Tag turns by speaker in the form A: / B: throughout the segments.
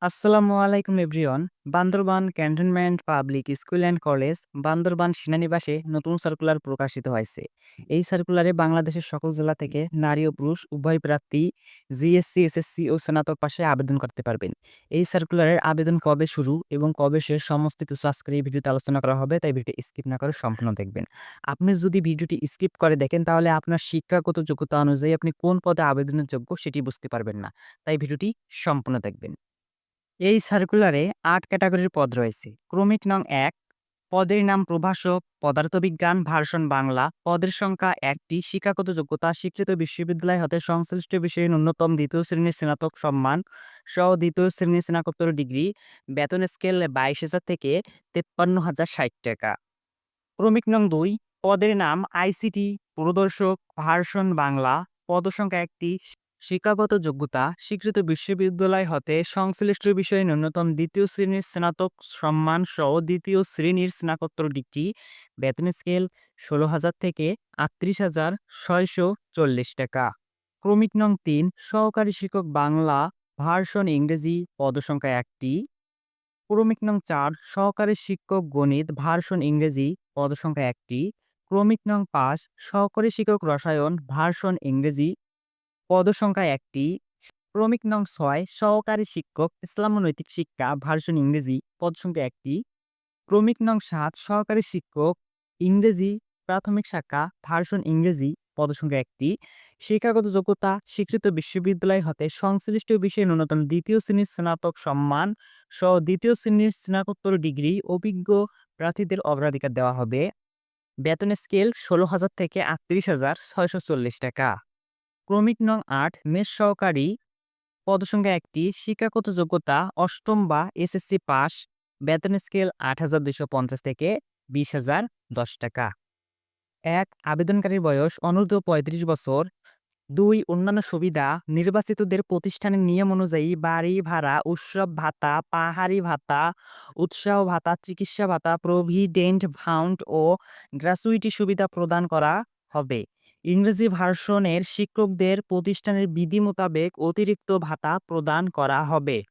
A: আসসালামু আলাইকুম everyone. Bandarban cantonment public school and college, Bandarban সেনানিবাসে নতুন সার্কুলার প্রকাশিত হয়েছে। এই সার্কুলারে বাংলাদেশের সকল জেলা থেকে নারী ও পুরুষ উভয় প্রার্থী জিএসসি, এসএসসি ও স্নাতক পাশে আবেদন করতে পারবেন। এই সার্কুলারের আবেদন কবে শুরু এবং কবে শেষ সমস্ত কিছু আজকের এই ভিডিওতে আলোচনা করা হবে, তাই ভিডিওটি স্কিপ না করে সম্পূর্ণ দেখবেন। আপনি যদি ভিডিওটি স্কিপ করে দেখেন তাহলে আপনার শিক্ষাগত যোগ্যতা অনুযায়ী আপনি কোন পদে আবেদনের যোগ্য সেটি বুঝতে পারবেন না। তাই ভিডিওটি সম্পূর্ণ দেখবেন। এই সার্কুলারে ৮ ক্যাটাগরির পদ রয়েছে। ক্রমিক নং ১, পদের নাম প্রভাষক, পদার্থবিজ্ঞান, ভার্সন বাংলা। পদের সংখ্যা ১টি। শিক্ষাগত যোগ্যতা স্বীকৃত বিশ্ববিদ্যালয় হতে সংশ্লিষ্ট বিষয়ে ন্যূনতম ২য় শ্রেণীর স্নাতক সম্মান সহ ২য় শ্রেণীর স্নাতকোত্তর ডিগ্রি। বেতন স্কেল ২২,০০০ থেকে ৫৩,০৬০ টাকা। ক্রমিক নং ২, পদের নাম আইসিটি প্রদর্শক, ভার্সন বাংলা। পদসংখ্যা ১টি। শিক্ষাগত যোগ্যতা স্বীকৃত বিশ্ববিদ্যালয় হতে সংশ্লিষ্ট বিষয়ে ন্যূনতম ২য় শ্রেণীর স্নাতক সম্মান সহ ২য় শ্রেণীর স্নাতকোত্তর ডিগ্রি। বেতন স্কেল ১৬,০০০ থেকে ৩৮,৬৪০ টাকা। ক্রমিক নং ৩, সহকারী শিক্ষক বাংলা, ভার্সন ইংরেজি। পদসংখ্যা ১টি। ক্রমিক নং ৪, সহকারী শিক্ষক গণিত, ভার্সন ইংরেজি। পদসংখ্যা ১টি। ক্রমিক নং ৫, সহকারী শিক্ষক রসায়ন, ভার্সন ইংরেজি। পদসংখ্যা ১টি। ক্রমিক নং ৬, সহকারী শিক্ষক ইসলাম ও নৈতিক শিক্ষা, ভার্সন ইংরেজি। পদসংখ্যা ১টি। ক্রমিক নং ৭, সহকারী শিক্ষক ইংরেজি প্রাথমিক শাখা, ভার্সন ইংরেজি। পদসংখ্যা ১টি। শিক্ষাগত যোগ্যতা স্বীকৃত বিশ্ববিদ্যালয় হতে সংশ্লিষ্ট বিষয়ে ন্যূনতম ২য় শ্রেণীর স্নাতক সম্মান সহ ২য় শ্রেণীর স্নাতকোত্তর ডিগ্রি। অভিজ্ঞ প্রার্থীদের অগ্রাধিকার দেওয়া হবে। বেতন স্কেল ১৬,০০০ থেকে ৩৮,৬৪০ টাকা। ক্রমিক নং ৮, মেস সহকারী। পদসংখ্যা ১টি। শিক্ষাগত যোগ্যতা অষ্টম বা এসএসসি পাস। বেতন স্কেল ৮,২৫০ থেকে ২০,০১০ টাকা। ১, আবেদনকারীর বয়স অনূর্ধ্ব ৩৫ বছর। ২, অন্যান্য সুবিধা নির্বাচিতদের প্রতিষ্ঠানের নিয়ম অনুযায়ী বাড়ি ভাড়া, উৎসব ভাতা, পাহাড়ি ভাতা, উৎসাহ ভাতা, চিকিৎসা ভাতা, প্রভিডেন্ট ফান্ড ও গ্র্যাচুইটি সুবিধা প্রদান করা হবে। ইংরেজি ভার্সনের শিক্ষকদের প্রতিষ্ঠানের বিধি মোতাবেক অতিরিক্ত ভাতা প্রদান করা হবে।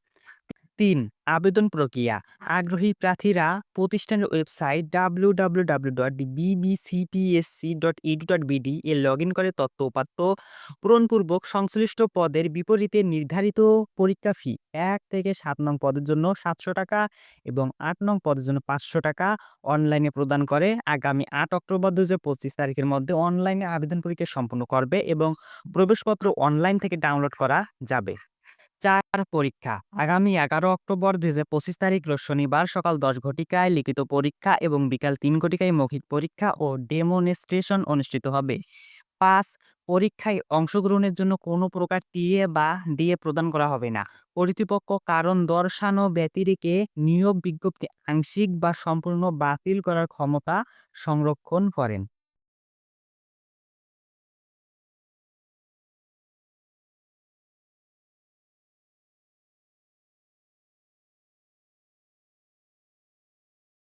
A: ৩, আবেদন প্রক্রিয়া। আগ্রহী প্রার্থীরা প্রতিষ্ঠানের ওয়েবসাইট www.bbcpsc.edu.bd এ লগইন করে তথ্য উপাত্ত পূরণপূর্বক সংশ্লিষ্ট পদের বিপরীতে নির্ধারিত পরীক্ষা ফি ১ থেকে ৭ নং পদের জন্য ৭০০ টাকা এবং ৮ নং পদের জন্য ৫০০ টাকা অনলাইনে প্রদান করে আগামী ৮ অক্টোবর ২০২৫ তারিখের মধ্যে অনলাইনে আবেদন পরীক্ষা সম্পন্ন করবে এবং প্রবেশপত্র অনলাইন থেকে ডাউনলোড করা যাবে। ৪, পরীক্ষা। আগামী ১১ অক্টোবর ২০২৫ তারিখ রোজ শনিবার সকাল ১০ ঘটিকায় লিখিত পরীক্ষা এবং বিকাল ৩ ঘটিকায় মৌখিক পরীক্ষা ও ডেমনস্ট্রেশন অনুষ্ঠিত হবে। ৫, পরীক্ষায় অংশগ্রহণের জন্য কোনো প্রকার টিএ বা ডিএ প্রদান করা হবে না। কর্তৃপক্ষ কারণ দর্শানো ব্যতিরেকে নিয়োগ বিজ্ঞপ্তি আংশিক বা সম্পূর্ণ বাতিল করার ক্ষমতা সংরক্ষণ করেন।